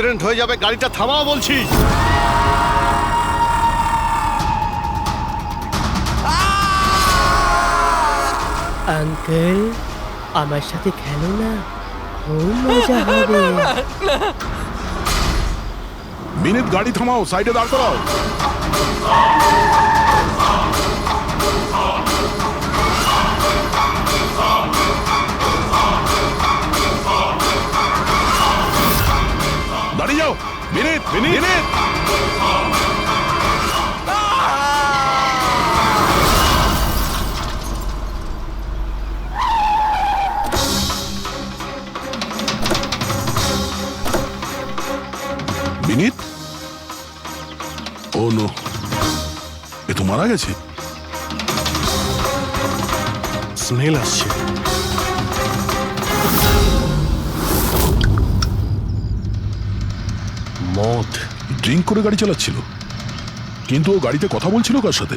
Accident হয়ে যাবে, গাড়িটা থামাও বলছি। আঙ্কেল, আমার সাথে খেলো না, খুব মজা হবে। বিনীত, গাড়ি থামাও, সাইডে দাঁড় করাও। দাঁড়িয়ে যাও। বিনীত, বিনীত, বিনীত। ও নো, এ তো মারা গেছে। স্মেল আসছে। মদ। ড্রিঙ্ক করে গাড়ি চালাচ্ছিল, কিন্তু ও গাড়িতে কথা বলছিল কার সাথে?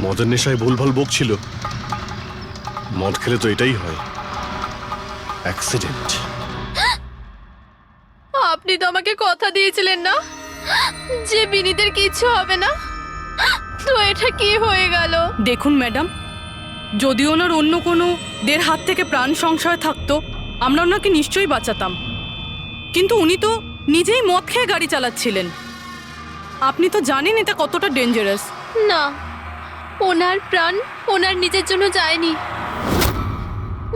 মদের নেশায় ভুলভাল বকছিল। মদ খেলে তো এটাই হয়, অ্যাক্সিডেন্ট। আপনি তো আমাকে কথা দিয়েছিলেন না যে বিনীতের কিছু হবে না, তো এটা কি হয়ে গেল? দেখুন ম্যাডাম, যদি ওনার অন্য কোনো দের হাত থেকে প্রাণ সংশয় থাকতো, আমরা ওনাকে নিশ্চয়ই বাঁচাতাম। কিন্তু উনি তো নিজেই মদ খেয়ে গাড়ি চালাচ্ছিলেন। আপনি তো জানেন এটা কতটা ডেঞ্জারাস। না, ওনার প্রাণ ওনার নিজের জন্য যায়নি,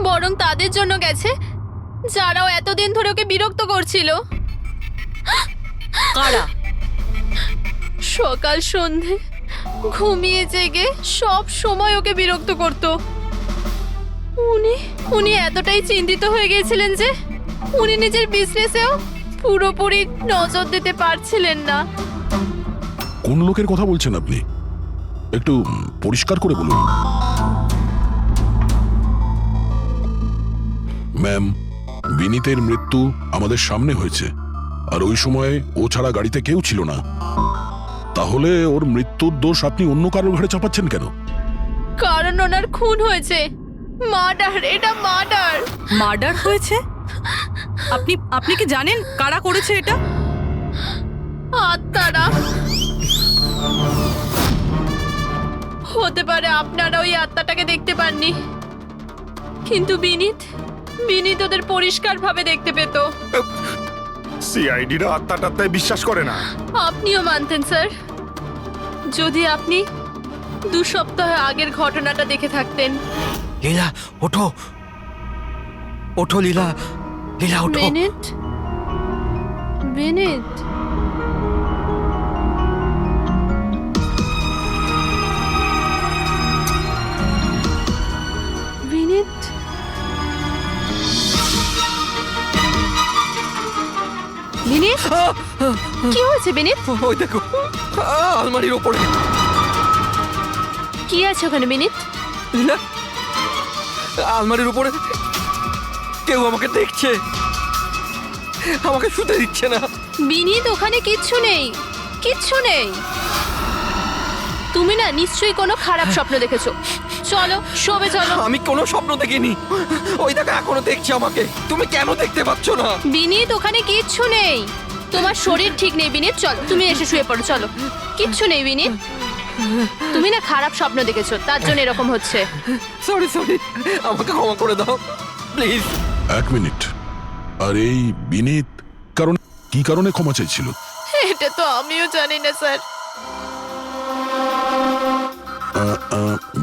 বরং তাদের জন্য গেছে যারাও এতদিন ধরে ওকে বিরক্ত করছিল। কারা? সকাল সন্ধে ঘুমিয়ে জেগে সব সময় ওকে বিরক্ত করত। উনি এতটাই চিন্তিত হয়ে গিয়েছিলেন যে উনি নিজের বিজনেসেও পুরোপুরি নজর দিতে পারছিলেন না। কোন লোকের কথা বলছেন আপনি? একটু পরিষ্কার করে বলুন। ম্যাম, বিনীতের মৃত্যু আমাদের সামনে হয়েছে, আর ওই সময় ও ছাড়া গাড়িতে কেউ ছিল না। তাহলে ওর মৃত্যুর দোষ আপনি অন্য কারোর ঘাড়ে চাপাচ্ছেন কেন? কারণ ওনার খুন হয়েছে। মার্ডার, এটা মার্ডার। মার্ডার হয়েছে? আপনি আপনি কি জানেন কারা করেছে এটা? আত্মারা। হতে পারে আপনারা ওই আত্মাটাকে দেখতে পাননি, কিন্তু বিনীত ওদের পরিষ্কার ভাবে দেখতে পেত। সিআইডিরা আত্মাটাত্মায় বিশ্বাস করে না। আপনিও মানতেন স্যার, যদি আপনি 2 সপ্তাহ আগের ঘটনাটা দেখে থাকতেন। লীলা, ওঠো ওঠো লীলা, লীলা ওঠো। বিনীত, বিনীত, বিনীত, বিনীত, কি হয়েছে বিনীত? ওই দেখো, আলমারির ওপরে। কি আছে ওখানে বিনীত? লীলা, আলমারির উপরে কেউ আমাকে দেখছে, আমাকে শুতে দিচ্ছে না। বিনীত, ওখানে কিচ্ছু নেই, কিচ্ছু নেই। তুমি না নিশ্চয়ই কোনো খারাপ স্বপ্ন দেখেছো। চলো শোবে চলো। আমি কোনো স্বপ্ন দেখিনি। ওই দেখো, এখনো দেখছে আমাকে। তুমি কেন দেখতে পাচ্ছ না? বিনীত, ওখানে কিচ্ছু নেই। তোমার শরীর ঠিক নেই বিনীত, চলো তুমি এসে শুয়ে পড়ো। চলো, কিচ্ছু নেই বিনীত। তুমি না খারাপ স্বপ্ন দেখেছো, তার জন্য এরকম হচ্ছে। সরি সরি, আমাকে ক্ষমা করে দাও প্লিজ। 1 মিনিট। আর এই বিনীত কি কারণে ক্ষমা চাইছিল? এটা তো আমিও জানি না স্যার।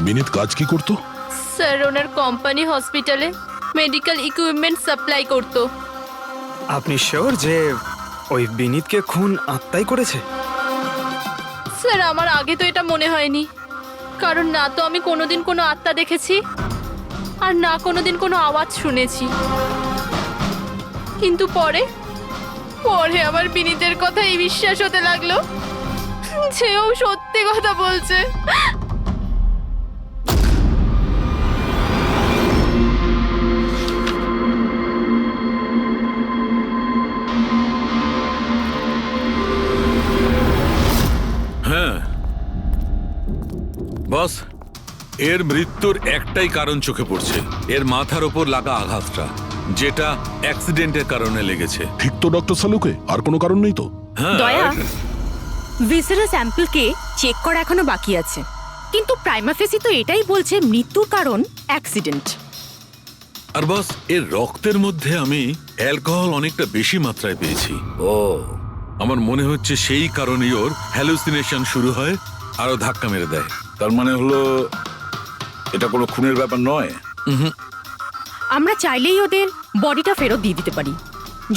বিনীত কাজ কি করতো? স্যার, ওনার কোম্পানি হসপিটালে মেডিকেল ইকুইপমেন্ট সাপ্লাই করতো। আপনি শিওর যে ওই বিনীতকে খুন আত্মাই করেছে? স্যার, আমার আগে তো এটা মনে হয়নি, কারণ না তো আমি কোনোদিন কোনো আত্মা দেখেছি, আর না কোনোদিন কোনো আওয়াজ শুনেছি। কিন্তু পরে আমার বিনীতের কথাই বিশ্বাস হতে লাগলো যে ও সত্যি কথা বলছে। হ্যাঁ বস, এর মৃত্যুর একটাই কারণ চোখে পড়ছে, এর মাথার ওপর লাগা আঘাতটা। যেটা অ্যাক্সিডেন্টের কারণে লেগেছে। ঠিক তো ডক্টর সালুকে? আর কোনো কারণ নেই তো? হ্যাঁ, দয়া ভিসারা স্যাম্পলকে চেক করা এখনো বাকি আছে, কিন্তু প্রাইমা ফেসি তো এটাই বলছে মৃত্যুর কারণ অ্যাক্সিডেন্ট। আর বস, এর রক্তের মধ্যে আমি অ্যালকোহল অনেকটা বেশি মাত্রায় পেয়েছি। ও, আমার মনে হচ্ছে সেই কারণেই ওর হ্যালুসিনেশন শুরু হয় আর ও ধাক্কা মেরে দেয়। তার মানে হলো এটা কোনো খুনের ব্যাপার নয়। আমরা চাইলেই ওদের বডিটা ফেরত দিয়ে দিতে পারি।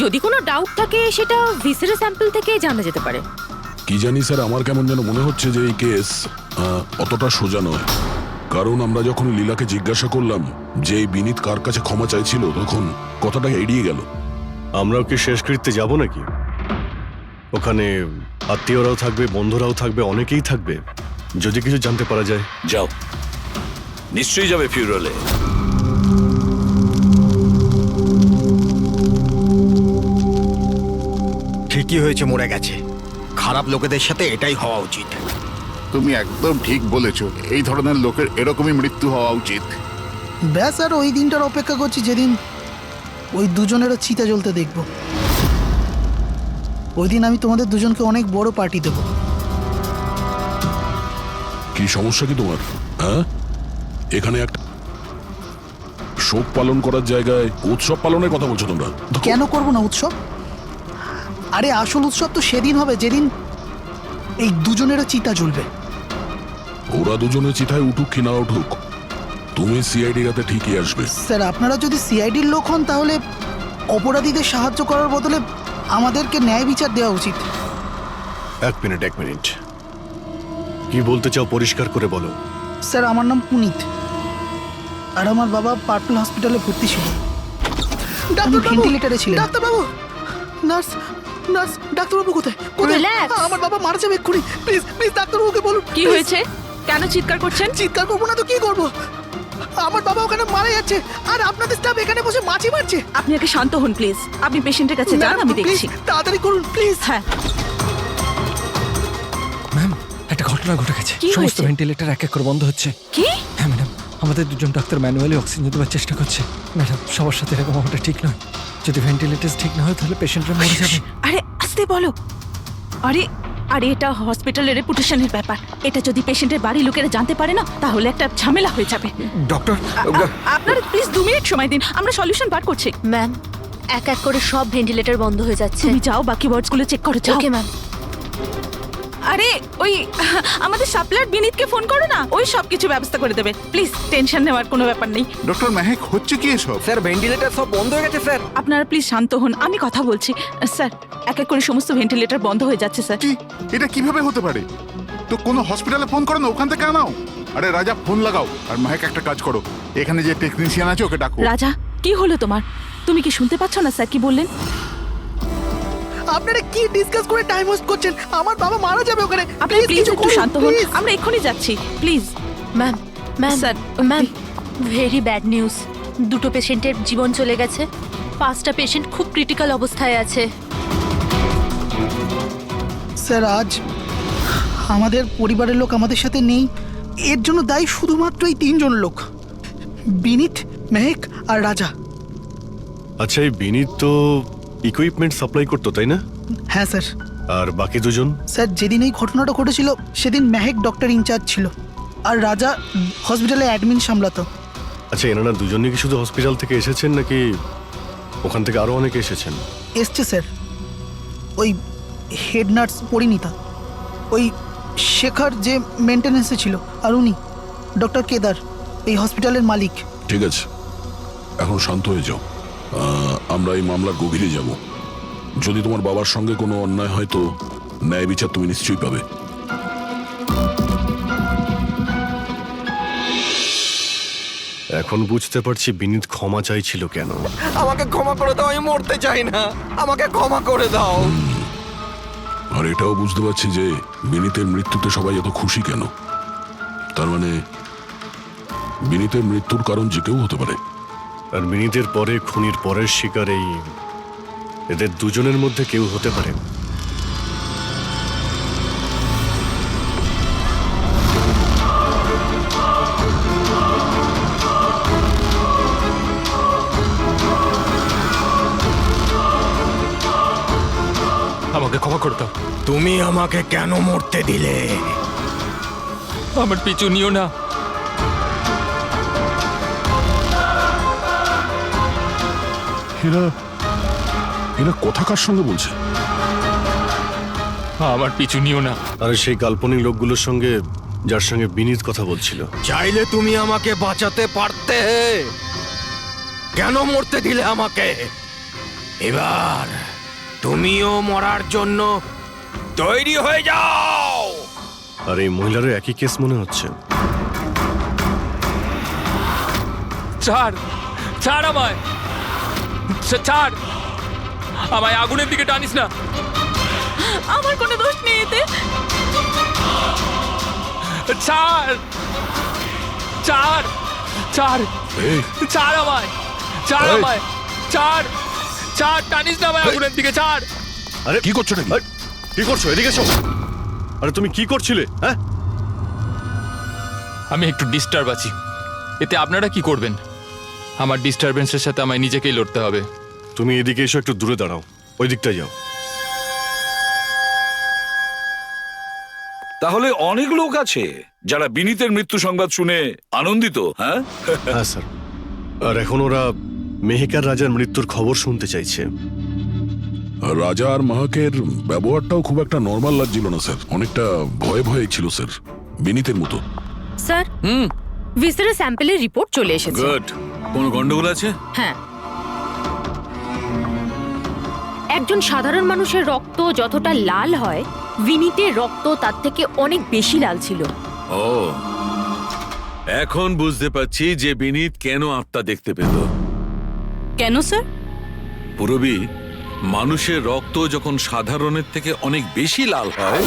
যদি কোনো ডাউট থাকে সেটা ভিসারা স্যাম্পল থেকে জানা যেতে পারে। কি জানি স্যার, আমার কেমন যেন মনে হচ্ছে যে এই কেস অতটা সোজা নয়। কারণ আমরা যখন লীলাকে জিজ্ঞাসা করলাম যে এই বিনীত কার কাছে ক্ষমা চাইছিল, তখন কথাটা এড়িয়ে গেল। আমরাও কি শেষকৃত্যে যাব নাকি? ওখানে আত্মীয়রাও থাকবে, বন্ধুরাও থাকবে, অনেকেই থাকবে। যদি কিছু জানতে পারা যায়। যাও, নিশ্চয়ই যাবে ফিউরালে। ঠিকই হয়েছে, মরে গেছে। খারাপ লোকেদের সাথে এটাই হওয়া উচিত। তুমি একদম ঠিক বলেছ, এই ধরনের লোকের এরকমই মৃত্যু হওয়া উচিত। ব্যাস, আর ওই দিনটার অপেক্ষা করছি যেদিন ওই দুজনেরও চিতা জ্বলতে দেখব। ওই দিন আমি তোমাদের দুজনকে অনেক বড় পার্টি দেবো। কি সমস্যা কি তোমার? হ্যাঁ, এখানে একটা শোক পালন করার জায়গায় উৎসব পালনের কথা বলছো তোমরা? কেন করবো না উৎসব? আরে আসল উৎসব তো সেদিন হবে যেদিন এই দুজনেরও চিতা জ্বলবে। ওরা দুজনে চিতায় উঠুক কি না উঠুক, তুমি সিআইডি রাতে ঠিকই আসবে। স্যার, আপনারা যদি সিআইডির লোক হন তাহলে অপরাধীদের সাহায্য করার বদলে আমাদেরকে ন্যায় বিচার দেওয়া উচিত। এক মিনিট। কি বলতে চাও পরিষ্কার করে বলো। স্যার, আমার নাম পুনিত, আর আমার বাবা পার্পল হসপিটালে ভর্তি ছিল। ভেন্টিলেটরে ছিলেন। ডাক্তারবাবু, নার্স, ডাক্তারবাবু কোথায়? Relax. আমার বাবা মারা যাবে এক্ষুনি। প্লিজ ডাক্তারবাবুকে বলুন। কি হয়েছে? কেন চিৎকার করছেন? চিৎকার করবো না তো কি করবো? আমার বাবা ওখানে মারা যাচ্ছে, আর আপনাদের স্টাফ এখানে বসে মাছি মারছে। আপনি আগে শান্ত হন প্লিজ। আপনি পেশেন্টের কাছে যান, আমি দেখছি। তাড়াতাড়ি করুন প্লিজ। হ্যাঁ, ম্যাম, একটা ঘটনা ঘটে গেছে। কি সমস্ত হয়েছে? ভেন্টিলেটর এক এক করে বন্ধ হচ্ছে। কি? হ্যাঁ ম্যাডাম, আমাদের দুজন ডাক্তার ম্যানুয়ালি অক্সিজেন দেওয়ার চেষ্টা করছে। ম্যাডাম, সবার সাথে এরকম হওয়াটা ঠিক নয়। যদি ভেন্টিলেটর ঠিক না হয় তাহলে পেশেন্টরা মরে যাবে। আরে আস্তে বলো। আরে এটা হসপিটালের রেপুটেশনের ব্যাপার। এটা যদি পেশেন্টের বাড়ির লোকেরা জানতে পারে না, তাহলে একটা ঝামেলা হয়ে যাবে। ডক্টর, আপনারা প্লিজ 2 মিনিট সময় দিন, আমরা সলিউশন বার করছি। ম্যাম, এক এক করে সব ভেন্টিলেটর বন্ধ হয়ে যাচ্ছে। তুমি যাও, বাকি ওয়ার্ডসগুলো চেক করো, যাও। Okay ma'am. আরে ওই আমাদের সাপ্লায়ার বিনীতকে ফোন করো না, ওই সব কিছু ব্যবস্থা করে দেবে। প্লিজ টেনশন নেওয়ার কোনো ব্যাপার নেই। ডক্টর মেহেক, হচ্ছে কি এসব? স্যার ভেন্টিলেটর সব বন্ধ হয়ে গেছে স্যার। আপনারা প্লিজ শান্ত হন, আমি কথা বলছি। স্যার, এক এক করে সমস্ত ভেন্টিলেটর বন্ধ হয়ে যাচ্ছে স্যার। কি, এটা কিভাবে হতে পারে? তো কোনো হসপিটালে ফোন করো না, ওখান থেকে আনাও। আরে রাজা, ফোন লাগাও। আর মেহেক, একটা কাজ করো, এখানে যে টেকনিশিয়ান আছে ওকে ডাকো। রাজা, কি হলো তোমার? তুমি কি শুনতে পাচ্ছ না স্যার কি বললেন? আপনারা কি ডিসকাস করে টাইম ওয়েস্ট করছেন? আমার বাবা মারা যাবে ওখানে। আপনি প্লিজ একটু শান্ত হন, আমরা এক্ষুনি যাচ্ছি please. Ma'am, sir, ma'am, very bad news. 2টো পেশেন্টের জীবন চলে গেছে। 5টা পেশেন্ট খুব ক্রিটিক্যাল অবস্থায় আছে। স্যার, আজ আমাদের পরিবারের লোক আমাদের সাথে নেই। এর জন্য দায়ী শুধুমাত্র এই 3 জন লোক, বিনীত, মেহেক আর রাজা। আচ্ছা, এই বিনীত তো ইকুইপমেন্ট সাপ্লাই করতো, তাই না? হ্যাঁ স্যার। আর বাকি দুজন? স্যার, যেদিন এই ঘটনাটা ঘটেছিল সেদিন মেহেক ডক্টর ইনচার্জ ছিল, আর রাজা হসপিটালে অ্যাডমিন সামলাতো। আচ্ছা, এনারা দুজনই কি শুধু হসপিটাল থেকে এসেছেন নাকি ওখান থেকে আরো অনেকে এসেছেন? এসছে স্যার, ওই হেড নার্স পরিণীতা, ওই শেখর যে মেনটেন্যান্সে ছিল, আর উনি ডক্টর কেদার, এই হসপিটালের মালিক। ঠিক আছে, এখন শান্ত হয়ে যাও। আমরা এই মামলার গভীরে যাব। যদি তোমার বাবার সঙ্গে কোনো অন্যায় হয় তো ন্যায় বিচার তুমি নিশ্চয়ই পাবে। এখন বুঝতে পারছি বিনীত ক্ষমা চাইছিল কেন। আমাকে ক্ষমা করে দাও, আমি মরতে চাই না। আমাকে ক্ষমা করে দাও। আর এটাও বুঝতে পারছি যে বিনীতের মৃত্যুতে সবাই এত খুশি কেন। তার মানে বিনীতের মৃত্যুর কারণ যে কেউ হতে পারে। আর বিনীতের পরে খুনির পরের শিকার এই এদের দুজনের মধ্যে কেউ হতে পারে। আমাকে ক্ষমা করে দাও। তুমি আমাকে কেন মরতে দিলে? আমার পিছু নিও না। এরা এরা কথা কার সঙ্গে বলছে? আমার পিছু নিও না। আর সেই কাল্পনিক লোকগুলোর সঙ্গে যার সঙ্গে বিনীত কথা বলছিল। চাইলে তুমি আমাকে বাঁচাতে পারতে, কেন মরতে দিলে আমাকে? এবার তুমিও মরার জন্য তৈরি হয়ে যাও। আর এই মহিলারও একই কেস মনে হচ্ছে। ছাড়, ছাড় আমায়, ছাড় আমায়, আগুনের দিকে টানিস না। আমার কোনো দোষ নেই এতে। ছাড়, ছাড়, ছাড়, এই ছাড় আমায়, ছাড় এই। আমায়, ছাড়, ছাড়, টানিস না আমায় আগুনের দিকে, ছাড়। আরে কি করছো নাকি? আরে, কি করছো? এদিকে এসো। আরে তুমি কি করছিলে? হ্যাঁ, আমি একটু ডিস্টার্ব আছি, এতে আপনারা কি করবেন? আমার ডিস্টারবেন্সের সাথে আমায় নিজেকেই লড়তে হবে। তুমি এদিকে এসো, একটু দূরে দাঁড়াও, ওই দিকটায় যাও। তাহলে অনেক লোক আছে যারা বিনীতের মৃত্যু সংবাদ শুনে আনন্দিত, হ্যাঁ? হ্যাঁ স্যার, আর এখন ওরা মেহেকার রাজার মৃত্যুর খবর শুনতে চাইছে। রাজা আর মাহাকের ব্যবহারটাও খুব একটা নর্মাল লাগছিল না স্যার, অনেকটা ভয়ে ভয়ে ছিল স্যার, বিনীতের মতো। স্যার, ভিসারের স্যাম্পলের রিপোর্ট চলে এসেছে। গুড। কোনো গন্ডগোল আছে? হ্যাঁ, একজন সাধারণ মানুষের রক্ত যতটা লাল হয়, বিনীতের রক্ত তার থেকে অনেক বেশি লাল ছিল। ও, এখন বুঝতে পারছি যে বিনীত কেন আত্মা দেখতে পেল। কেন স্যার? পুরবী, মানুষের রক্ত যখন সাধারণের থেকে অনেক বেশি লাল হয়,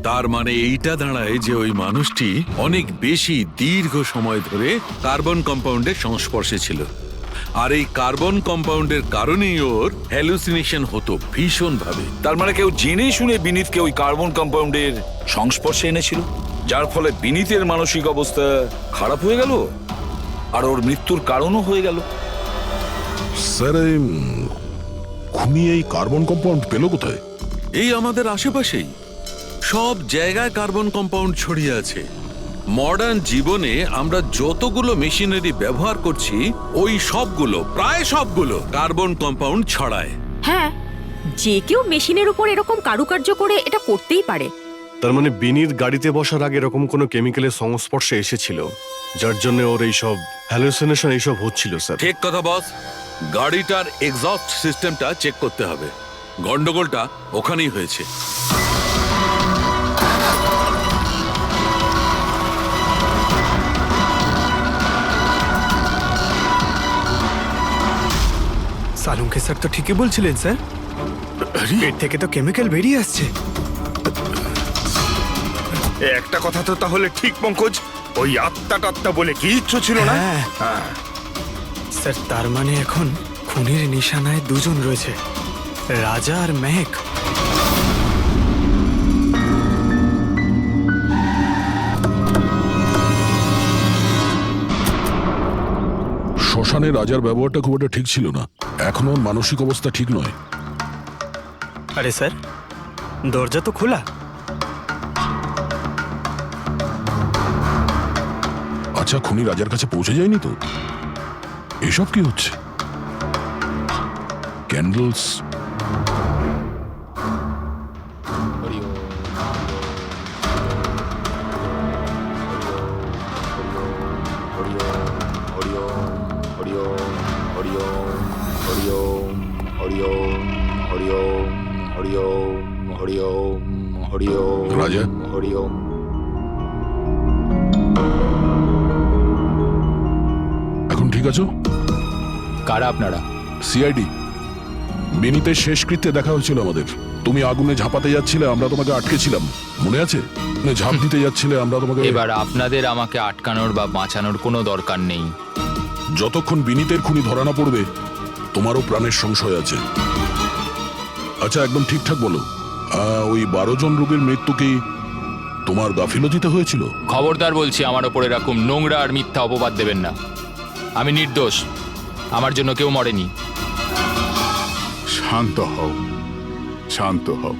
তার মানে এইটা দাঁড়ায় যে ওই মানুষটি অনেক বেশি দীর্ঘ সময় ধরে কার্বন কম্পাউন্ডের সংস্পর্শে ছিল। আর এই কার্বন কম্পাউন্ডের কারণেই ওর হ্যালুসিনেশন হতো ভীষণ ভাবে। তার মানে কেউ জেনে শুনে বিনীতকে ওই কার্বন কম্পাউন্ডের সংস্পর্শে এনেছিল, যার ফলে বিনীতের মানসিক অবস্থা খারাপ হয়ে গেল আর ওর মৃত্যুর কারণও হয়ে গেল। স্যার এই খুনি এই কার্বন কম্পাউন্ড পেল কোথায়? এই আমাদের আশেপাশেই সব জায়গায় কার্বন কম্পাউন্ড ছড়িয়ে আছে। মডার্ন জীবনে আমরা যতগুলো মেশিনারি ব্যবহার করছি, ওই সবগুলো, প্রায় সবগুলো কার্বন কম্পাউন্ড ছড়ায়। হ্যাঁ, যে কেউ মেশিনের উপর এরকম কারুকার্য করে এটা করতেই পারে। তার মানে বিনীত গাড়িতে বসার আগে এরকম কোনো কেমিক্যালের সংস্পর্শে এসেছিল, যার জন্য ওর এইসব হ্যালুসিনেশন এইসব হচ্ছিল স্যার। ঠিক কথা বস। গাড়িটার এক্সস্ট সিস্টেমটা চেক করতে হবে। গন্ডগোলটা ওখানেই হয়েছে। সালুঙ্কে স্যার তো ঠিকই বলছিলেন স্যার, পেট থেকে তো কেমিক্যাল বেরিয়ে আসছে। একটা কথা তো তাহলে ঠিক পঙ্কজ, ওই আত্মা টাত্মা বলে কিচ্ছু ছিল না। হ্যাঁ। স্যার, তার মানে এখন খুনির নিশানায় দুজন রয়েছে, রাজা আর মেহেক। শ্মশানে রাজার ব্যবহারটা খুব একটা ঠিক ছিল না, এখনো ওর মানসিক অবস্থা ঠিক নয়। আরে স্যার, দরজা তো খোলা। আচ্ছা, খুনি রাজার কাছে পৌঁছে যায়নি তো? এসব কি হচ্ছে? ক্যান্ডেলস, রাজা এখন ঠিক আছো? কারা আপনারা? সিআইডি। বিনীতের শেষকৃত্যে দেখা হয়েছিল আমাদের। তুমি আগুনে ঝাঁপাতে যাচ্ছিলে, আমরা তোমাকে আটকেছিলাম, মনে আছে? ঝাঁপ দিতে যাচ্ছিলে, আমরা তোমাকে। এবার আপনাদের আমাকে আটকানোর বা বাঁচানোর কোনো দরকার নেই। যতক্ষণ বিনীতের খুনি ধরা না পড়বে, তোমারও প্রাণের সংশয় আছে। আচ্ছা, একদম ঠিকঠাক বলো, ওই 12 জন রোগীর মৃত্যু কি তোমার গাফিলতিতে হয়েছিল? খবরদার বলছি, আমার ওপর এরকম নোংরা আর মিথ্যা অপবাদ দেবেন না। আমি নির্দোষ, আমার জন্য কেউ মরেনি। শান্ত হও, শান্ত হও।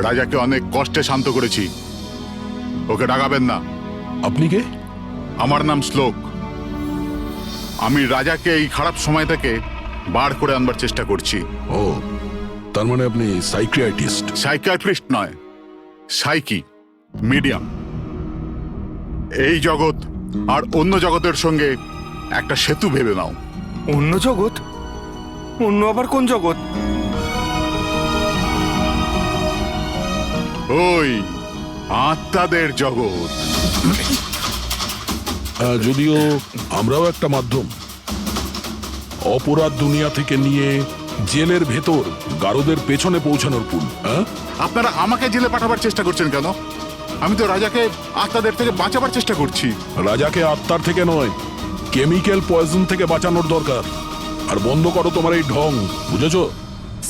রাজাকে অনেক কষ্টে শান্ত করেছি, ওকে ডাকাবেন না। আপনি কে? আমার নাম শ্লোক। আমি রাজাকে এই খারাপ সময় থেকে বার করে আনবার চেষ্টা করছি। ও, তার মানে আপনি সাইকিয়াট্রিস্ট? সাইকিয়াট্রিস্ট নয়, সাইকি, মিডিয়াম। এই জগৎ আর অন্য জগতের সঙ্গে একটা সেতু ভেবে নাও। অন্য জগৎ? অন্য আবার কোন জগৎ? ওই আত্মাদের জগৎ। যদিও আমরাও একটা মাধ্যম, অপরাধ দুনিয়া থেকে নিয়ে জেলের ভেতর গারদের পেছনে পৌঁছানোর পুল। আপনারা আমাকে জেলে পাঠাবার চেষ্টা করছেন কেন? আমি তো রাজাকে আত্মাদের থেকে বাঁচাবার চেষ্টা করছি। রাজাকে আত্মার থেকে নয়, কেমিক্যাল পয়জন থেকে বাঁচানোর দরকার। আর বন্ধ করো তোমার এই ঢং, বুঝেছো?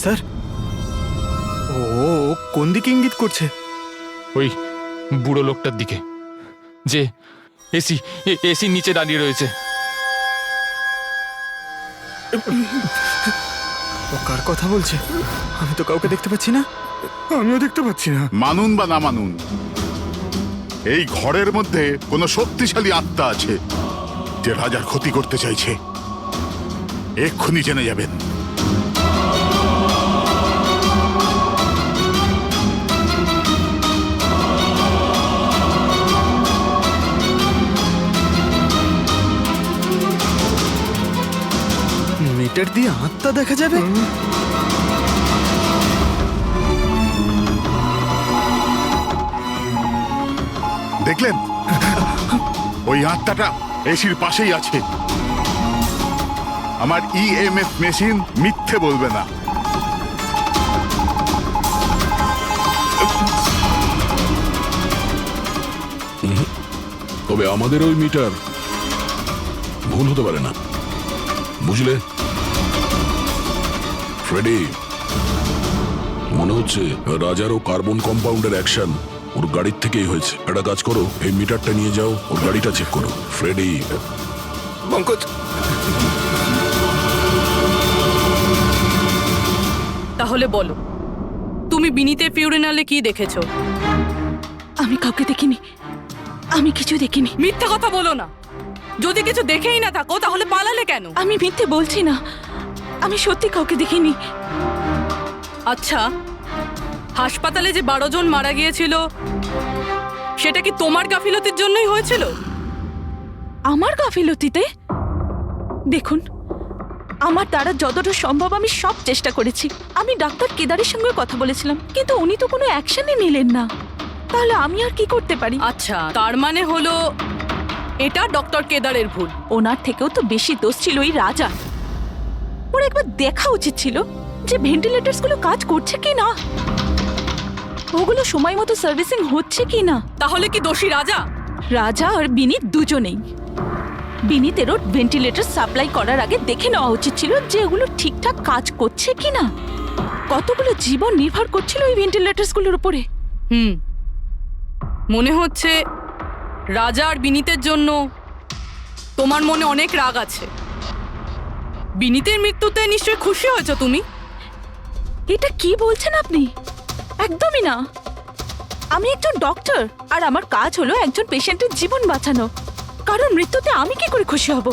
স্যার, ও কোন দিকে ইঙ্গিত করছে? ওই বুড়ো লোকটার দিকে, যে এসির নিচে দাঁড়িয়ে রয়েছে। ও কার কথা বলছে? আমি তো কাউকে দেখতে পাচ্ছি না। আমিও দেখতে পাচ্ছি না। মানুন বা না মানুন, এই ঘরের মধ্যে কোনো শক্তিশালী আত্মা আছে যে রাজার ক্ষতি করতে চাইছে। এক্ষুনি জেনে যাবেন। মিটার দিয়ে আত্মা দেখা যাবে? দেখলেন, ওই আত্মাটা এসির পাশেই আছে। আমার ইএমএফ মেশিন মিথ্যে বলবে না। তবে আমাদের ওই মিটার ভুল হতে পারে না, বুঝলে ফ্রেডি? মনে হচ্ছে রাজার ও কার্বন কম্পাউন্ডের অ্যাকশন ওর গাড়ির থেকেই হয়েছে। একটা কাজ করো, এই মিটারটা নিয়ে যাও, ওর গাড়িটা চেক করো। ফ্রেডি। পঙ্কজ, তাহলে বলো, তুমি বিনীতের ফিউরিনালে কি দেখেছো? আমি কাউকে দেখিনি, আমি কিছু দেখিনি। মিথ্যা কথা বলো না। যদি কিছু দেখেই না থাকো তাহলে পালালে কেন? আমি মিথ্যে বলছি না, আমি সত্যি কাউকে দেখিনি। আচ্ছা, হাসপাতালে যে 12 জন মারা গিয়েছিল সেটা কি তোমার গাফিলতির জন্যই হয়েছিল? আমার গাফিলতিতে? দেখুন, আমার দ্বারা যতটা সম্ভব আমি সব চেষ্টা করেছি। আমি ডাক্তার কেদারের সঙ্গে কথা বলেছিলাম, কিন্তু উনি তো কোনো অ্যাকশনই নিলেন না। তাহলে আমি আর কি করতে পারি? আচ্ছা, তার মানে হলো এটা ডক্টর কেদারের ভুল। ওনার থেকেও তো বেশি দোষ ছিল ওই রাজা। ওর একবার দেখা উচিত ছিল যে ভেন্টিলেটরস গুলো কাজ করছে কি না, ওগুলো সময় মতো সার্ভিসিং হচ্ছে কি না। তাহলে কি দোষী রাজা? রাজা আর বিনীত দুজনেই। বিনীতেরও ভেন্টিলেটর সাপ্লাই করার আগে দেখে নেওয়া উচিত ছিল যে ওগুলো ঠিকঠাক কাজ করছে কি না। কতগুলো জীবন নির্ভর করছিল ওই ভেন্টিলেটরস গুলোর উপরে। মনে হচ্ছে রাজা আর বিনীতের জন্য তোমার মনে অনেক রাগ আছে। বিনীতের মৃত্যুতে নিশ্চয়ই খুশি হয়েছো তুমি? এটা কি বলছেন আপনি? একদমই না। আমি একজন ডক্টর, আর আমার কাজ হলো একজন পেশেন্টের জীবন বাঁচানো। কারণ মৃত্যুতে আমি কি করে খুশি হব?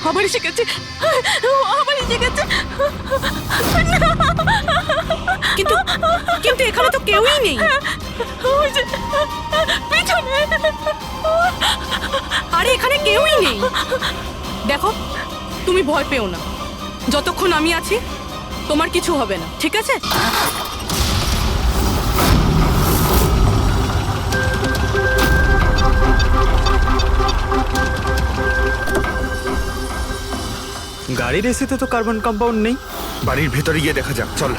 আবার এসে গেছে, আবার এসে গেছে। কিন্তু কিন্তু এখানে তো কেউই নেই। পিছনে। আরে এখানে কেউই নেই। দেখো, তুমি ভয় পেও না। যতক্ষণ আমি আছি তোমার কিছু হবে না, ঠিক আছে? গাড়ির এসিতে তো কার্বন কম্পাউন্ড নেই। বাড়ির ভেতরে গিয়ে দেখা যাক, চল।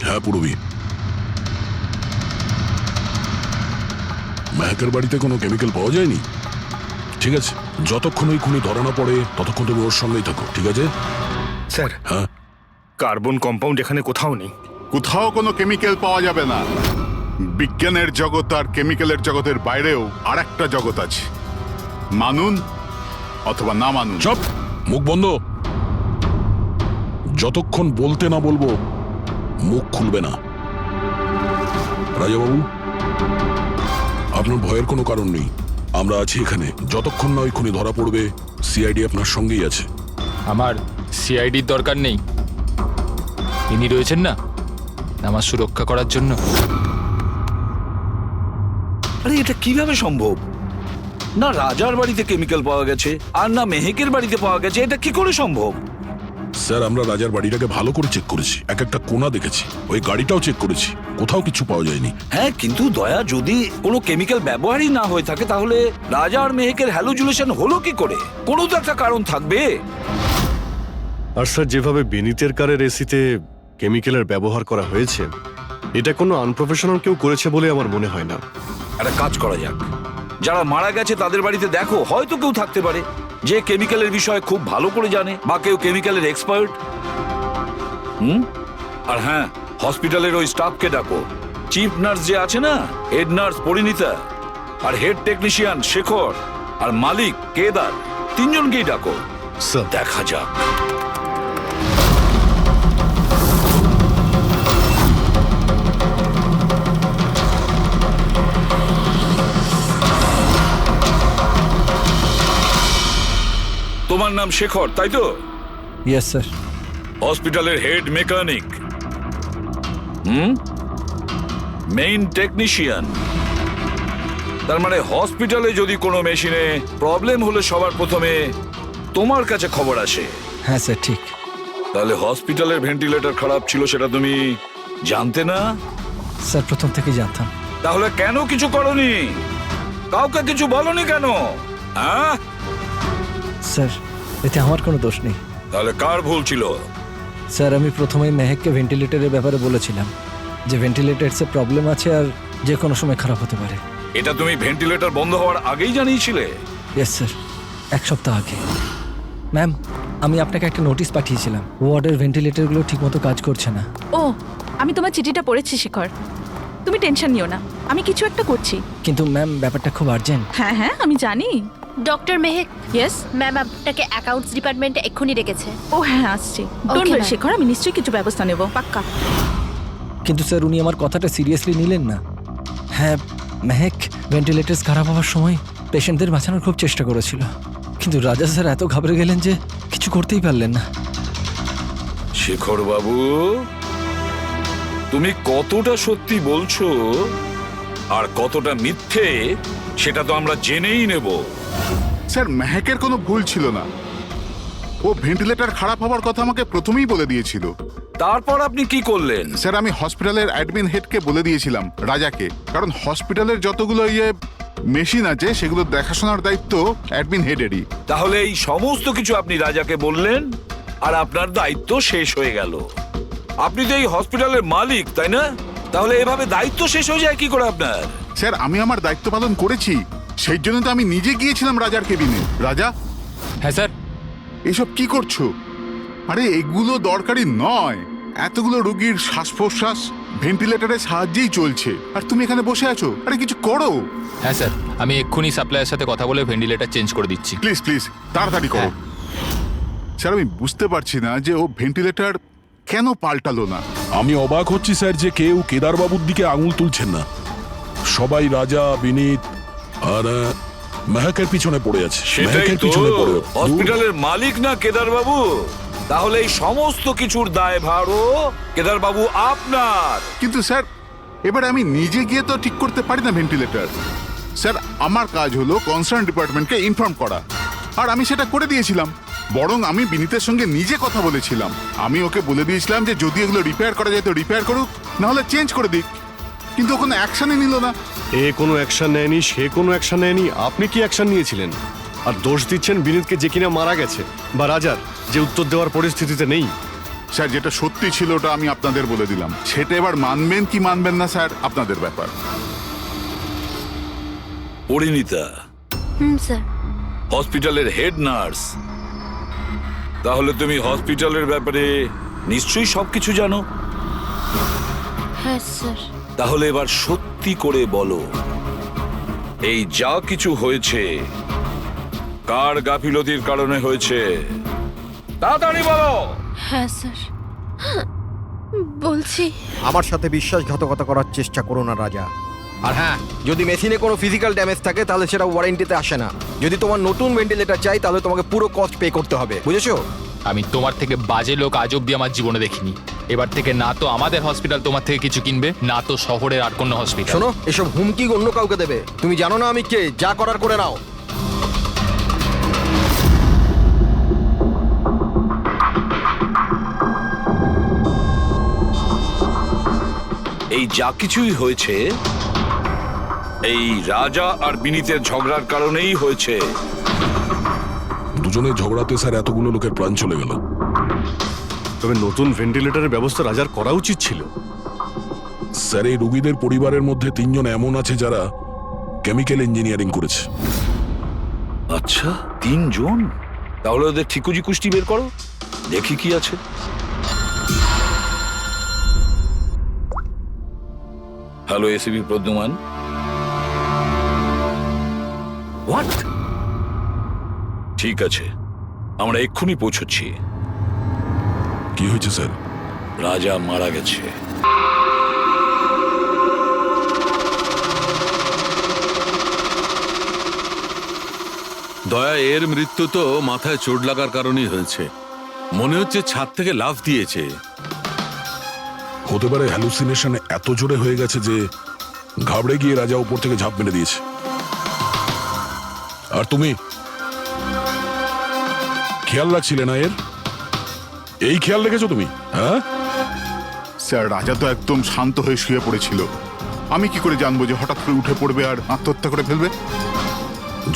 হ্যাঁ পূর্বী, মেহকের বাড়িতে কোনো কেমিক্যাল পাওয়া যায়নি? ঠিক আছে? যতক্ষণ ওই খুনি ধরা না পড়ে ততক্ষণ তুমি ওর সঙ্গেই থাকো, ঠিক আছে? স্যার হ্যাঁ, কার্বন কম্পাউন্ড এখানে কোথাও নেই। কোথাও কোনো কেমিক্যাল পাওয়া যাবে না। বিজ্ঞানের জগৎ আর কেমিক্যালের জগতের বাইরেও আর একটা জগৎ আছে, মানুন অথবা না মানুন। চুপ, মুখ বন্ধ। যতক্ষণ বলতে না বলবো মুখ খুলবে না। রাজাবাবু, আপনার ভয়ের কোনো কারণ নেই, আমরা আছি এখানে। যতক্ষণ না ওই খুনি ধরা পড়বে সিআইডি আপনার সঙ্গেই আছে। আমার সিআইডির দরকার নেই, ইনি রয়েছেন না আমার সুরক্ষা করার জন্য। আরে এটা কিভাবে সম্ভব? না রাজার বাড়িতে কেমিক্যাল পাওয়া গেছে আর না মেহেকের বাড়িতে পাওয়া গেছে, এটা কি করে সম্ভব? স্যার, আমরা রাজার বাড়িটাকে ভালো করে চেক করেছি, এক একটা কোণা দেখেছি, ওই গাড়িটাও চেক করেছি, কোথাও কিছু পাওয়া যায়নি। হ্যাঁ, কিন্তু দয়া, যদি কোনো কেমিক্যাল ব্যবহারই না হয়ে থাকে তাহলে রাজা আর মেহেকের হ্যালোজুলেশন হলো কি করে? কোনো তো একটা কারণ থাকবে। আর স্যার, যেভাবে বিনীতের কারের এসিতে কেমিক্যালের ব্যবহার করা হয়েছে, এটা কোনো আনপ্রফেশনাল কেউ করেছে বলে আমার মনে হয় না। একটা কাজ করা যাক, যারা মারা গেছে তাদের বাড়িতে দেখো, হয়তো কেউ থাকতে পারে যে কেমিক্যালের বিষয়ে খুব ভালো করে জানে, বা কেউ কেমিক্যালের এক্সপার্ট। আর হ্যাঁ, হসপিটালের ওই স্টাফকে ডাকো। চিফ নার্স যে আছে না, হেড নার্স পরিণীতা, আর হেড টেকনিশিয়ান শেখর, আর মালিক কেদার, তিনজনকেই ডাকো। স্যার, দেখা যাক। তোমার নাম শেখর, তাই তো? Yes sir. হসপিটালের হেড মেকানিক, মেইন টেকনিশিয়ান। তার মানে হসপিটালে যদি কোনো মেশিনে প্রবলেম হলে সবার প্রথমে তোমার কাছে খবর আসে। হ্যাঁ স্যার, ঠিক। তাহলে হসপিটালের ভেন্টিলেটর খারাপ ছিল সেটা তুমি জানতে না? স্যার, প্রথম থেকে জানতাম। তাহলে কেন কিছু করনি? কাউকে কিছু বলনি কেন? হ্যাঁ স্যার, এতে আমার কোনো দোষ নেই। তাহলে কার ভুল ছিল? স্যার, আমি প্রথমেই মেহেককে ভেন্টিলেটরের ব্যাপারে বলেছিলাম যে ভেন্টিলেটরসে প্রবলেম আছে আর যে কোনো সময় খারাপ হতে পারে। এটা তুমি ভেন্টিলেটর বন্ধ হওয়ার আগেই জানিয়েছিলে? ইয়েস স্যার, এক সপ্তাহ আগে। ম্যাম, আমি আপনাকে একটা নোটিশ পাঠিয়েছিলাম, ওয়ার্ডের ভেন্টিলেটরগুলো ঠিকমতো কাজ করছে না। ও, আমি তোমার চিঠিটা পড়েছি শেখর, তুমি টেনশন নিও না, আমি কিছু একটা করছি। কিন্তু ম্যাম, ব্যাপারটা খুব আর্জেন্ট। হ্যাঁ হ্যাঁ, আমি জানি। ডক্টর মেহেক, ইয়েস ম্যাম আপনাকে অ্যাকাউন্টস ডিপার্টমেন্টে এক্ষুনি রেখেছে। ও হ্যাঁ, আসছি। ডোন্ট ওয়ারি শেখর, আমি নিশ্চয়ই কিছু ব্যবস্থা নেব, পাক্কা। কিন্তু স্যার, উনি আমার কথাটা সিরিয়াসলি নিলেন না। হ্যাঁ, মেহেক ভেন্টিলেটরস খারাপ হওয়ার সময় পেশেন্টদের বাঁচানোর খুব চেষ্টা করেছিল, কিন্তু রাজা স্যার এত ঘাবড়ে গেলেন যে কিছু করতেই পারলেন না। শেখর বাবু, তুমি কতটা সত্যি বলছো আর কতটা মিথ্যে সেটা তো আমরা জেনেই নেব। স্যার, মেহেকের কোনো ভুল ছিল না, ও ভেন্টিলেটর খারাপ হওয়ার কথা আমাকে প্রথমেই বলে দিয়েছিল। তারপর আপনি কি করলেন? স্যার, আমি হসপিটালের অ্যাডমিন হেডকে বলে দিয়েছিলাম, রাজাকে, কারণ হসপিটালের যতগুলো মেশিন আছে সেগুলো দেখাশোনার দায়িত্ব অ্যাডমিন হেডেরই। তাহলে এই সমস্ত কিছু আপনি রাজাকে বললেন আর আপনার দায়িত্ব শেষ হয়ে গেল। আপনি তো এই হসপিটালের মালিক, তাই না? তাহলে এভাবে দায়িত্ব শেষ হয়ে যায় কি করে আপনার? স্যার, আমি আমার দায়িত্ব পালন করেছি, সেই জন্য তো আমি নিজে গিয়েছিলাম রাজার কেবিনে। রাজা, হ্যাঁ স্যার। এসব কি করছো? আরে এগুলো দরকারি নয়, এতগুলো রোগীর শ্বাস প্রশ্বাস ভেন্টিলেটরের সাহায্যেই চলছে, আর তুমি এখানে বসে আছো। আরে কিছু করো। হ্যাঁ স্যার, আমি এক্ষুনি সাপ্লাইয়ের সাথে কথা বলে ভেন্টিলেটর চেঞ্জ করে দিচ্ছি। প্লিজ প্লিজ তাড়াতাড়ি করো। স্যার, আমি বুঝতে পারছি না যে ও ভেন্টিলেটর কেন পাল্টালো না। আমি অবাক হচ্ছি স্যার যে কেউ কেদারবাবুর দিকে আঙুল তুলছেন না। সবাই রাজা, বিনীত আর মেহেকের পিছনে পড়ে আছে। সেটাই মেহেকের তো, পিছনে পড়ে। হসপিটালের মালিক না কেদার বাবু? তাহলে এই সমস্ত কিছুর দায়ভারও কেদার বাবু আপনার। কিন্তু স্যার, এবারে আমি নিজে গিয়ে তো ঠিক করতে পারি না ভেন্টিলেটর। স্যার, আমার কাজ হলো কনসার্ন ডিপার্টমেন্টকে ইনফর্ম করা, আর আমি সেটা করে দিয়েছিলাম। বরং আমি বিনীতের সঙ্গে নিজে কথা বলেছিলাম, আমি ওকে বলে দিয়েছিলাম যে যদি এগুলো রিপেয়ার করা যায় তো রিপেয়ার করুক, না হলে চেঞ্জ করে দিক, কিন্তু কোনো অ্যাকশনই নিল না। এ কোনো অ্যাকশন নেয়নি, সে কোনো অ্যাকশন নেয়নি, আপনি কি অ্যাকশন নিয়েছিলেন? আর দোষ দিচ্ছেন বিনীতকে, যে কিনা মারা গেছে, বা রাজার, যে উত্তর দেওয়ার পরিস্থিতিতে নেই। স্যার, যেটা সত্যি ছিল ওটা আমি আপনাদের বলে দিলাম, সেটা এবার মানবেন কি মানবেন না স্যার আপনাদের ব্যাপার। পরিণীতা, স্যার। হসপিটালের হেড নার্স। তাহলে তুমি হসপিটালের ব্যাপারে নিশ্চয়ই সবকিছু জানো। হ্যাঁ স্যার। তাহলে এবার সত্যি করে বলো, এই যা কিছু হয়েছে কার গাফিলতির কারণে হয়েছে? তাড়াতাড়ি বলো। হ্যাঁ স্যার, বলছি। আমার সাথে বিশ্বাসঘাতকতা করার চেষ্টা করো না রাজা। আর হ্যাঁ, যদি মেশিনে কোনো ফিজিক্যাল ড্যামেজ থাকে তাহলে সেটা ওয়ারেন্টিতে আসে না। যদি তোমার নতুন ভেন্টিলেটর চাই তাহলে তোমাকে পুরো কস্ট পে করতে হবে, বুঝেছো? আমি তোমার থেকে বাজে লোক আজ অব্দি আমার জীবনে দেখিনি। এবার থেকে না তো আমাদের হসপিটাল তোমার থেকে কিছু কিনবে, না তো শহরের আর কোনো হসপিটাল। শোনো, এসব হুমকি অন্য কাউকে দেবে। তুমি জানো না আমি কে, যা করার করে নাও। এই যা কিছুই হয়েছে এই রাজা আর বিনীতের ঝগড়ার কারণেই হয়েছে। দুজনে ঝগড়াতে স্যার এতগুলো লোকের প্রাণ চলে গেল। তবে নতুন ভেন্টিলেটরের ব্যবস্থা রাজার করা উচিত ছিল। স্যার, এই রোগীদের পরিবারের মধ্যে 3 জন এমন আছে যারা কেমিক্যাল ইঞ্জিনিয়ারিং করেছে। আচ্ছা, 3 জন? তাহলে ওদের ঠিকুজি কুষ্টি বের করো, দেখি কি আছে। Hello ACP Pradyuman. হোয়াট? ঠিক আছে, আমরা এক্ষুনি পৌঁছচ্ছি। কি হয়েছে স্যার? রাজা মারা গেছে। দয়া, এর মৃত্যু তো মাথায় চোট লাগার কারণেই হয়েছে। মনে হচ্ছে ছাদ থেকে লাফ দিয়েছে। হতে পারে হ্যালুসিনেশন এত জোরে হয়ে গেছে যে ঘাবড়ে গিয়ে রাজা উপর থেকে ঝাঁপ মেরে দিয়েছে। আর তুমি খেয়াল রাখছিলে না এর? এই খেয়াল রেখেছো তুমি? হ্যাঁ স্যার, রাজা তো একদম শান্ত হয়ে শুয়ে পড়েছিল। আমি কি করে জানবো যে হঠাৎ করে উঠে পড়বে আর আত্মহত্যা করে ফেলবে?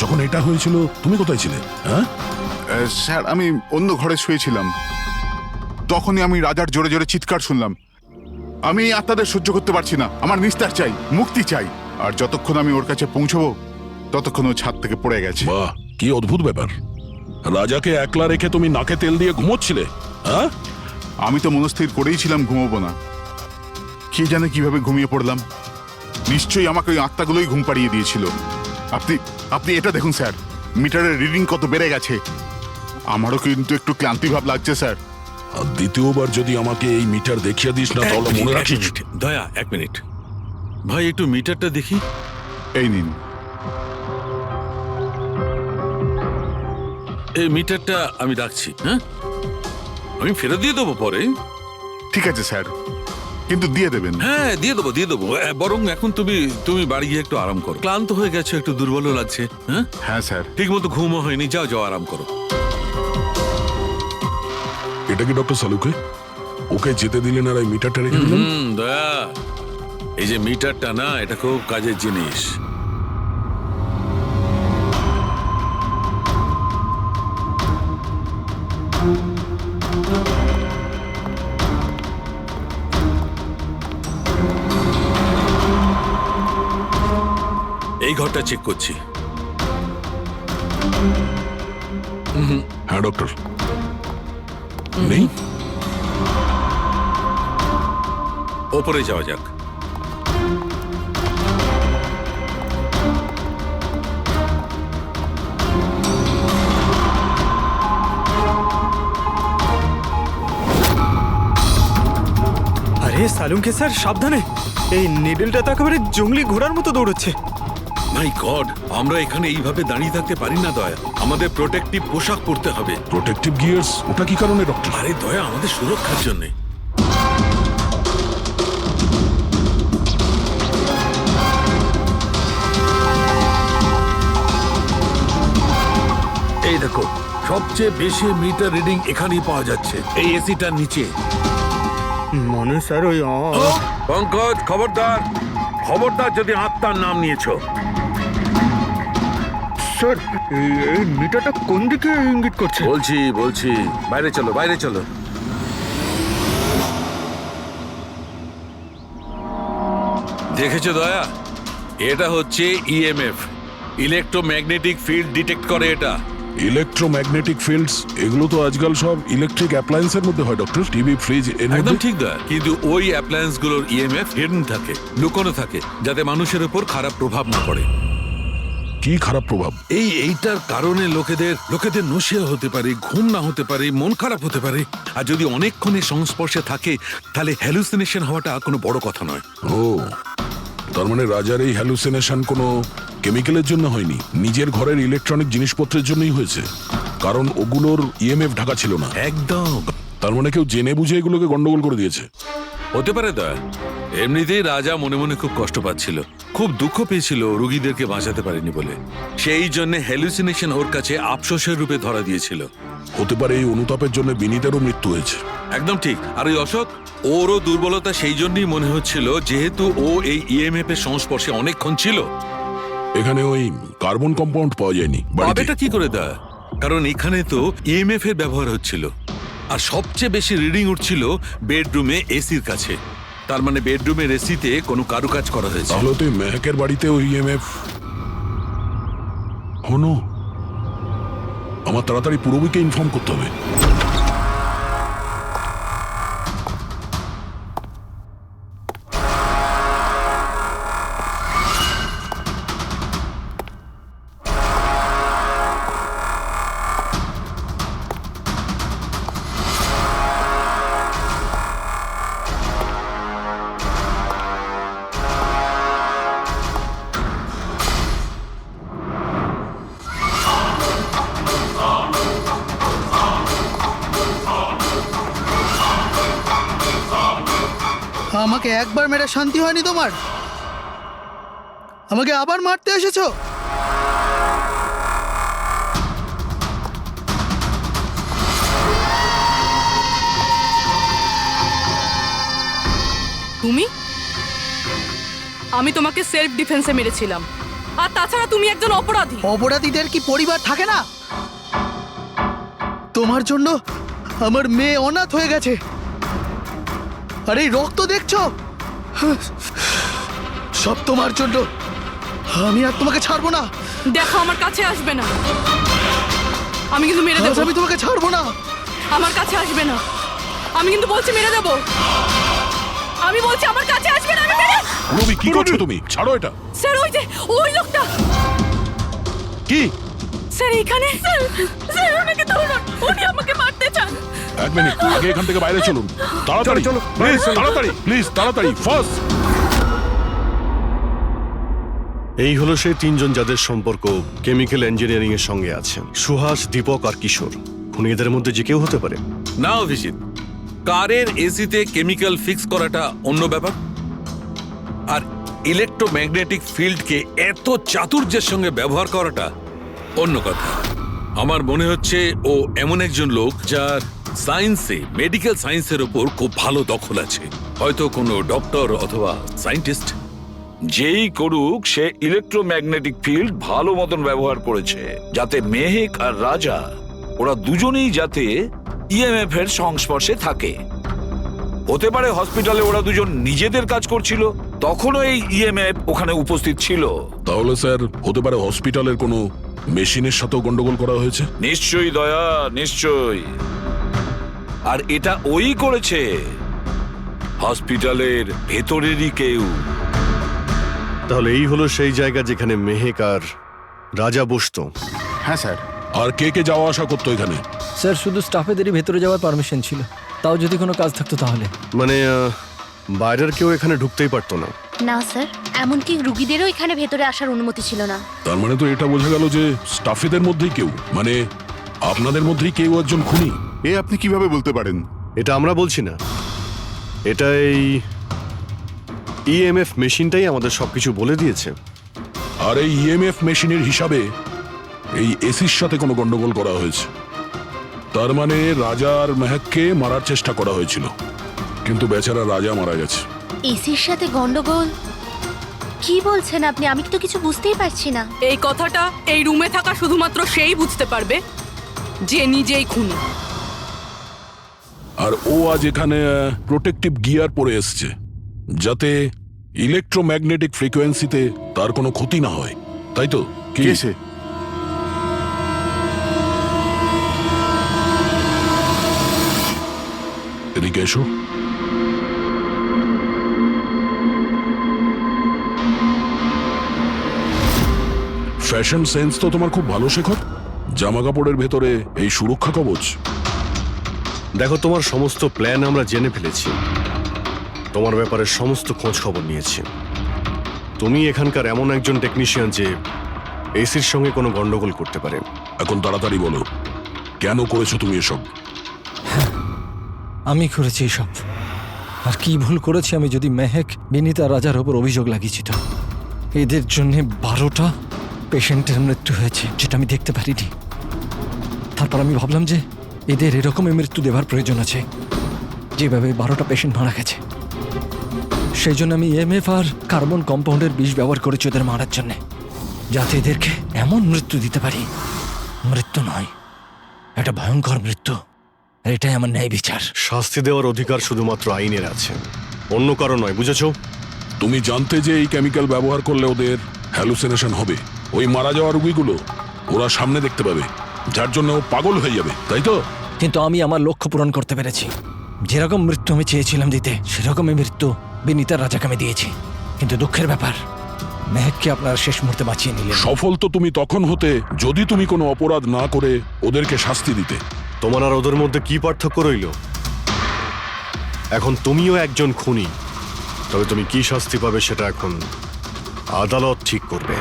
যখন এটা হয়েছিল তুমি কোথায় ছিলে? হ্যাঁ স্যার, আমি অন্য ঘরে শুয়েছিলাম। তখনই আমি রাজার জোরে জোরে চিৎকার শুনলাম। আমি আত্মাদের সহ্য করতে পারছি না, আমার নিস্তার চাই, মুক্তি চাই। আর যতক্ষণ আমি ওর কাছে পৌঁছবো ততক্ষণ ও ছাদ থেকে পড়ে গেছে। বাহ, কি অদ্ভুত ব্যাপার। রাজাকে একলা রেখে তুমি নাকে তেল দিয়ে ঘুমোচ্ছিলে? হ্যাঁ, আমি তো মনস্থির করেই ছিলাম ঘুমোবো না। কে জানে কিভাবে ঘুমিয়ে পড়লাম। নিশ্চয়ই আমাকে ওই আত্মাগুলোই ঘুম পাড়িয়ে দিয়েছিল। আপনি এটা দেখুন স্যার, মিটারের রিডিং কত বেড়ে গেছে। আমারও কিন্তু একটু ক্লান্তি ভাব লাগছে স্যার। আর দ্বিতীয়বার যদি আমাকে এই মিটার দেখিয়ে দিস না তাহলে মনে রাখিস। দয়া, 1 মিনিট ভাই, একটু মিটারটা দেখি। এই নিন। এই মিটারটা আমি রাখছি। হ্যাঁ, আমি ফেরত দিয়ে দেবো পরে। ঠিক আছে স্যার, কিন্তু দিয়ে দেবেন? হ্যাঁ, দিয়ে দেবো। বরং এখন তুমি বাড়ি গিয়ে একটু আরাম করো। ক্লান্ত হয়ে গেছো, একটু দুর্বলও লাগছে। হ্যাঁ হ্যাঁ স্যার। ঠিক মতো ঘুমও হয়নি। যাও আরাম করো। এটা কি ডক্টর সালুকে? ওকে যেতে দিলেন আর এই মিটারটা রেখে দিলেন? দয়া, এই যে মিটারটা না, এটা খুব কাজের জিনিস। এই ঘরটা চেক করছি। হ্যাঁ ডক্টর, নেই। ওপরে যাওয়া যাক। আরে সালুঙ্কে স্যার, সাবধানে। এই নিডলটা তো একেবারে জঙ্গলি ঘোড়ার মতো দৌড়চ্ছে। মাই গড, আমরা এখানে এইভাবে দাঁড়িয়ে থাকতে পারি না দয়া। আমাদের প্রোটেক্টিভ পোশাক পরতে হবে। Protective gears? ওটা কি কারণে ডক্টর? আরে দয়া, আমাদের সুরক্ষার জন্য। এই দেখো, সবচেয়ে বেশি মিটার রিডিং এখানেই পাওয়া যাচ্ছে, এই এসিটার নিচে। মনে স্যার ওই পঙ্কজ, খবরদার যদি আত্মার নাম নিয়েছো। স্যার, এই মিটারটা কোন দিকে ইঙ্গিত করছে? বলছি, বাইরে চলো। দেখেছো দয়া, এটা হচ্ছে ইএমএফ, ইলেকট্রোম্যাগনেটিক ফিল্ড ডিটেক্ট করে এটা। ইলেকট্রোম্যাগনেটিক ফিল্ডস এগুলো তো আজকাল সব ইলেকট্রিক অ্যাপ্লায়েন্সের মধ্যে হয় ডক্টর, টিভি, ফ্রিজ এর একদম মধ্যে। ঠিক দা, কিন্তু ওই অ্যাপ্লায়েন্স গুলোর ইএমএফ হিডেন থাকে, লুকোনো থাকে, যাতে মানুষের উপর খারাপ প্রভাব না পড়ে। কি খারাপ প্রভাব? এইটার কারণে লোকেদের নশিয়া হতে পারে, ঘুম না হতে পারে, মন খারাপ হতে পারে। আর যদি অনেকক্ষণই সংস্পর্শে থাকে তাহলে হ্যালুসিনেশন হওয়াটা কোনো বড় কথা নয়। ও, তার মানে রাজার এই হ্যালুসিনেশন কোনো কেমিক্যালের জন্য হয়নি, নিজের ঘরের ইলেকট্রনিক জিনিসপত্রের জন্যই হয়েছে, কারণ ওগুলোর ইএমএফ ঢাকা ছিল না। একদম। তার মানে কেউ জেনে বুঝে এগুলোকে গন্ডগোল করে দিয়েছে। হতে পারে দা। এমনিতেই রাজা মনে মনে খুব কষ্ট পাচ্ছিল, খুব দুঃখ পেয়েছিল রোগীদেরকে বাঁচাতে পারেনি বলে। সেই জন্য হ্যালুসিনেশন ওর কাছে আফসোসের রূপে ধরা দিয়েছিল। হতে পারে এই অনুতাপের জন্য বিনীতেরও মৃত্যু হয়েছে। একদম ঠিক। আর ওই অশোক, ওরও দুর্বলতা সেই জন্যই মনে হচ্ছিল, যেহেতু ও এই ইএমএফ এর সংস্পর্শে অনেকক্ষণ ছিল। এখানে ওই কার্বন কম্পাউন্ড পাওয়া যায়নি বাড়িতে। পাবেটা কি করে দা? কারণ এখানে তো ইএমএফ এর ব্যবহার হচ্ছিল, আর সবচেয়ে বেশি রিডিং উঠছিল বেডরুমে এসির কাছে। তার মানে বেডরুমের এসিতে কোনো কারুকাজ করা হয়েছে। তাহলে তো মেহকের বাড়িতে ওই ইএমএফ হনো। আমার তাড়াতাড়ি পুরবীকে ইনফর্ম করতে হবে। আমাকে একবার মেরে শান্তি হয়নি তোমার? আমাকে আবার মারতে এসেছো? তুমি? আমি তোমাকে সেলফ ডিফেন্সে মেরেছিলাম, আর তাছাড়া তুমি একজন অপরাধী। অপরাধীদের কি পরিবার থাকে না? তোমার জন্য আমার মেয়ে অনাথ হয়ে গেছে, আর এই রক্ত দেখছো, সব তোমার জন্য। আমি আর তোমাকে ছাড়বো না। দেখো, আমার কাছে আসবে না, আমি কিন্তু মেরে দেবো। আমি তোমাকে ছাড়বো না। আমার কাছে আসবে না, আমি কিন্তু বলছি মেরে দেবো। আমি বলছি আমার কাছে আসবে না, আমি মেরে। পুরবী, কি করছো তুমি? ছাড়ো এটা। স্যার, ওই লোকটা। কি? স্যার, এখানে। স্যার, ওনাকে ধরুন, উনি আমাকে মারতে চান। এক মিনিট, আগে এখান থেকে বাইরে চলুন। তাড়াতাড়ি চলো, প্লিজ তাড়াতাড়ি, প্লিজ তাড়াতাড়ি, ফার্স্ট। এই হলো সেই তিনজন যাদের সম্পর্ক কেমিক্যাল ইঞ্জিনিয়ারিং এর সঙ্গে আছে। সুহাস, দীপক আর কিশোর। খুনিদের মধ্যে যে কেউ হতে পারে। না অভিজিৎ, কারের এসিতে কেমিক্যাল ফিক্স করাটা অন্য ব্যাপার, আর ইলেকট্রোম্যাগনেটিক ফিল্ডকে এত চাতুর্যের সঙ্গে ব্যবহার করাটা অন্য কথা। আমার মনে হচ্ছে ও এমন একজন লোক যার সায়েন্সে, মেডিকেল সায়েন্সের ওপর খুব ভালো দখল আছে, হয়তো কোনো ডক্টর অথবা সায়েন্টিস্ট। যেই করুক, সে ইলেকট্রোম্যাগনেটিক ফিল্ড ভালো মতন ব্যবহার করেছে, যাতে মেহেক আর রাজা ওরা দুজনেই যাতে ইএমএফ এর সংস্পর্শে থাকে। হতে পারে হসপিটালে ওরা দুজন নিজেদের কাজ করছিল, তখনও এই ইএমএফ ওখানে উপস্থিত ছিল। তাহলে স্যার, হতে পারে হসপিটালের কোনো মেশিনের সাথেও গন্ডগোল করা হয়েছে। নিশ্চয়ই দয়া, নিশ্চয়ই। আর এটা ওই করেছে, হসপিটালের ভেতরেরই কেউ। তাহলে এই হলো সেই জায়গা যেখানে মেহেক আর রাজা বসতো। হ্যাঁ স্যার। আর কে কে যাওয়া আসা করতো এখানে? স্যার, শুধু স্টাফেদেরই ভেতরে যাওয়ার পারমিশন ছিল, তাও যদি কোনো কাজ থাকতো তাহলে। মানে বাইরের কেউ এখানে ঢুকতেই পারতো না। না স্যার, এমনকি রুগীদেরও এখানে ভেতরে আসার অনুমতি ছিল না। তার মানে তো এটা বোঝা গেল যে স্টাফেদের মধ্যেই কেউ, মানে আপনাদের মধ্যেই কেউ একজন খুনি। এ আপনি কিভাবে বলতে পারেন? এটা আমরা বলছি না, এটা এই ইএমএফ মেশিনটাই আমাদের সবকিছু বলে দিয়েছে। আর এই ইএমএফ মেশিনের হিসাবে এই এসির সাথে কোনো গন্ডগোল করা হয়েছে। তার মানে রাজা আর মেহেককে মারার চেষ্টা করা হয়েছিল, কিন্তু বেচারা রাজা মারা গেছে। এসির সাথে গন্ডগোল? কি বলছেন আপনি? আমি তো কিছু বুঝতেই পারছি না। এই কথাটা এই রুমে থাকা শুধুমাত্র সেই বুঝতে পারবে যে নিজেই খুনি। আর ও আজ এখানে প্রোটেক্টিভ গিয়ার পরে এসছে, যাতে ইলেকট্রোম্যাগনেটিক ফ্রিকোয়েন্সিতে তার কোনো ক্ষতি না হয়, তাই তো? কি? কে সে? এদিকে এসো। ফ্যাশন সেন্স তো তোমার খুব ভালো, শেখর। জামা কাপড়ের ভেতরে এই সুরক্ষা কবচ। দেখো, তোমার সমস্ত প্ল্যান আমরা জেনে ফেলেছি, তোমার ব্যাপারে সমস্ত খোঁজ খবর নিয়েছি। তুমি এখানকার এমন একজন টেকনিশিয়ান যে এসির সঙ্গে কোনো গন্ডগোল করতে পারে। এখন তাড়াতাড়ি বলো, কেন করেছো তুমি এসব? আমি করেছি এসব। আর কি ভুল করেছি আমি যদি মেহেক, বিনীতা, রাজার ওপর অভিযোগ লাগিয়েছি তো? এদের জন্য 12টা পেশেন্টের মৃত্যু হয়েছে, যেটা আমি দেখতে পারিনি। তারপর আমি ভাবলাম যে এদের এরকমই মৃত্যু দেওয়ার প্রয়োজন আছে, যেভাবে 12টা পেশেন্ট মারা গেছে। সেই জন্য আমি EMF আর কার্বন কম্পাউন্ডের বিষ ব্যবহার করেছি ওদের মারার জন্যে, যাতে এদেরকে এমন মৃত্যু দিতে পারি, মৃত্যু নয়, একটা ভয়ঙ্কর মৃত্যু। আর এটাই আমার ন্যায় বিচার। শাস্তি দেওয়ার অধিকার শুধুমাত্র আইনের আছে, অন্য কারো নয়, বুঝেছো? তুমি জানতে যে এই কেমিক্যাল ব্যবহার করলে ওদের হ্যালুসিনেশন হবে। ওই মারা যাওয়া রোগীগুলো ওরা সামনে দেখতে পাবে, যার জন্য ও পাগল হয়ে যাবে, তাই তো? কিন্তু আমি আমার লক্ষ্য পূরণ করতে পেরেছি। যেরকম মৃত্যু আমি চেয়েছিলাম দিতে, সেরকমই মৃত্যু বিনীতা, রাজাকে আমি দিয়েছি। কিন্তু দুঃখের ব্যাপার, মেহেককে আপনারা শেষ মুহূর্তে বাঁচিয়ে নিলেন। সফল তো তুমি তখন হতে যদি তুমি কোনো অপরাধ না করে ওদেরকে শাস্তি দিতে। তোমার আর ওদের মধ্যে কি পার্থক্য রইল? এখন তুমিও একজন খুনি, তবে তুমি কি শাস্তি পাবে সেটা এখন আদালত ঠিক করবে।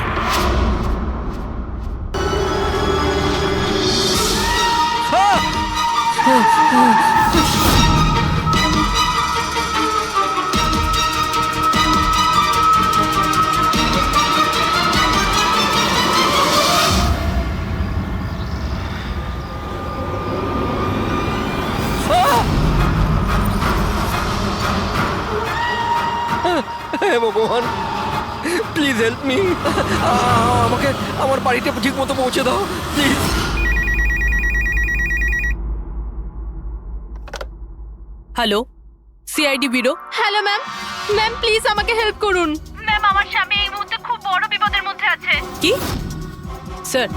হে ভগবান, প্লিজ হেল্প মি। আমাকে আমার বাড়িতে ঠিক মতো পৌঁছে দাও, please. Hello, CID bureau. Hello ma'am, ma'am please আমাকে হেল্প করুন। ম্যাম, আমার স্বামী এই মুহূর্তে খুব বড় বিপদের মধ্যে আছে। কি স্যার,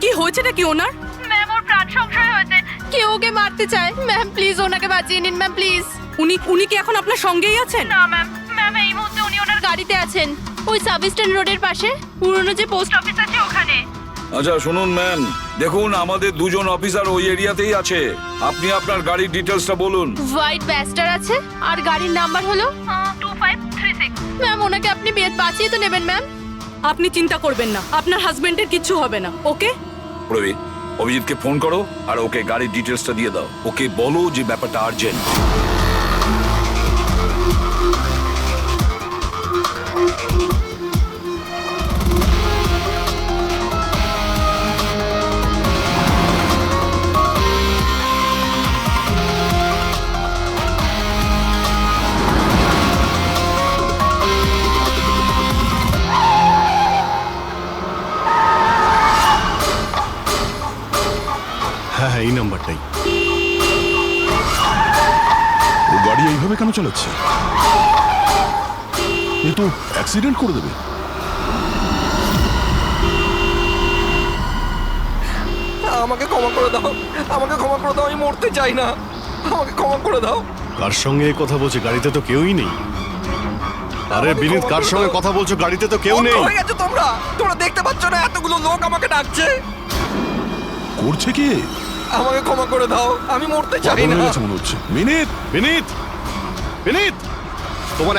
কি হয়েছেটা কি ওনার? ম্যাম, ওর প্রাণ সংশয় হয়েছে। কেউ ওকে মারতে চায়। ম্যাম প্লিজ ওনাকে বাঁচিয়ে নিন ম্যাম, প্লিজ। উনি কি এখন আপনার সঙ্গেই আছেন? না ম্যাম, ম্যাম এই মুহূর্তে উনি ওনার গাড়িতে আছেন, ওই সাব স্ট্যান্ড রোডের পাশে পুরনো যে পোস্ট অফিস আছে ওখানে। আচ্ছা শুনুন ম্যাম, দেখুন আমাদের দুজন অফিসার ওই এরিয়াতেই আছে। আপনি আপনার গাড়ির ডিটেলসটা বলুন। হোয়াইট ব্যাস্টার আছে আর গাড়ির নাম্বার হলো 2536। ম্যাম ওনাকে আপনি বাঁচিয়ে তো নেবেন ম্যাম। আপনি চিন্তা করবেন না, আপনার হাজবেন্ডের কিচ্ছু হবে না, ওকে? প্রবীর, অভিজিৎকে ফোন করো আর ওকে গাড়ির ডিটেলসটা দিয়ে দাও। ওকে বলো যে ব্যাপারটা আর্জেন্ট। হ্যাঁ হ্যাঁ, এই নাম্বারটাই। ও গাড়ি এইভাবে কেন চালাচ্ছে? এ তো অ্যাক্সিডেন্ট করে দেবে। আমাকে ক্ষমা করে দাও, আমাকে ক্ষমা করে দাও, আমি মরতে চাই না, আমাকে ক্ষমা করে দাও। কার সঙ্গে এই কথা বলছে? গাড়িতে তো কেউই নেই। আরে বিনীত, কার সঙ্গে কথা বলছো? গাড়িতে তো কেউ নেই। হয়ে গেছে তোমরা তোমরা দেখতে পাচ্ছ না এতগুলো লোক আমাকে ডাকছে? করছে কি? আমাকে ক্ষমা করে দাও, আমি মরতে চাই পাগল না। হয়ে গেছে মনে হচ্ছে। বিনীত, বিনীত, বিনীত, তোমার